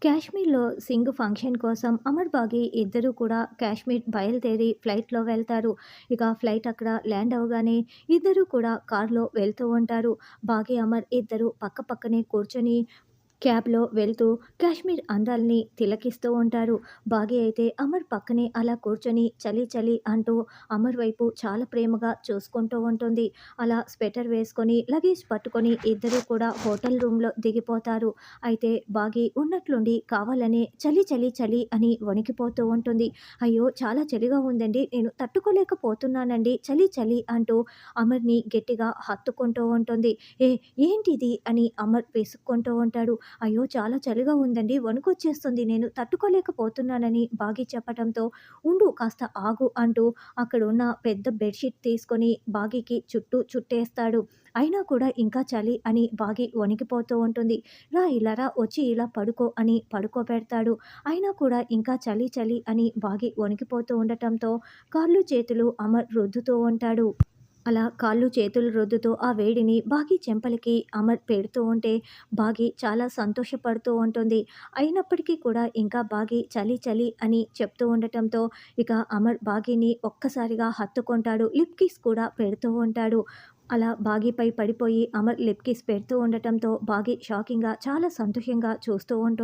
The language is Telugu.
కాశ్మీర్‌లో సింగ్ ఫంక్షన్ కోసం అమర్, బాగి ఇద్దరూ కూడా కాశ్మీర్ బయలుదేరి ఫ్లైట్‌లో వెళ్తారు. ఇక ఫ్లైట్ అక్కడ ల్యాండ్ అవ్వగానే ఇద్దరూ కూడా కార్‌లో వెళ్తూ ఉంటారు. బాగి, అమర్ ఇద్దరు పక్క పక్కనే కూర్చొని క్యాబ్‌లో వెళ్తూ కాశ్మీర్ అందాల్ని తిలకిస్తూ ఉంటారు. బాగి అయితే అమర్ పక్కనే అలా కూర్చొని చలి చలి అంటూ అమర్ వైపు చాలా ప్రేమగా చూసుకుంటూ ఉంటుంది. అలా స్వెటర్ వేసుకొని లగేజ్ పట్టుకొని ఇద్దరూ కూడా హోటల్ రూమ్‌లో దిగిపోతారు. అయితే బాగి ఉన్నట్లుండి కావాలనే చలి చలి చలి అని వణికిపోతూ ఉంటుంది. అయ్యో! చాలా చలిగా ఉందండి. నేను తట్టుకోలేకపోతున్నానండి. చలి చలి అంటూ అమర్‌ని గట్టిగా హత్తుకుంటూ ఉంటుంది. ఏ ఏంటిది అని అమర్ విసుక్కుంటూ ఉంటాడు. అయ్యో! చాలా చలిగా ఉందండి. వణుకొచ్చేస్తుంది. నేను తట్టుకోలేకపోతున్నానని బాగి చెప్పటంతో, ఉండు కాస్త ఆగు అంటూ అక్కడున్న పెద్ద బెడ్‌షీట్ తీసుకొని బాగీకి చుట్టూ చుట్టేస్తాడు. అయినా కూడా ఇంకా చలి అని బాగి వణికిపోతూ ఉంటుంది. రా ఇలా రా వచ్చి ఇలా పడుకో అని పడుకోబెడతాడు. అయినా కూడా ఇంకా చలి చలి అని బాగి వణికిపోతూ ఉండటంతో కాళ్ళు చేతులు అమర్ రుద్దుతూ ఉంటాడు. అలా కాళ్ళు చేతులు రుద్దుతూ ఆ వేడిని బాగి చెంపలకి అమర్ పెడుతూ ఉంటే బాగి చాలా సంతోషపడుతూ ఉంటుంది. అయినప్పటికీ కూడా ఇంకా బాగి చలి చలి అని చెప్తూ ఉండటంతో ఇక అమర్ బాగిని ఒక్కసారిగా హత్తుకుంటాడు. లిప్ కిస్ కూడా పెడుతూ ఉంటాడు. అలా బాగిపై పడిపోయి అమర్ లిప్ కిస్ పెడుతూ ఉండటంతో బాగి షాకింగ్‌గా చాలా సంతోషంగా చూస్తూ ఉంటుంది.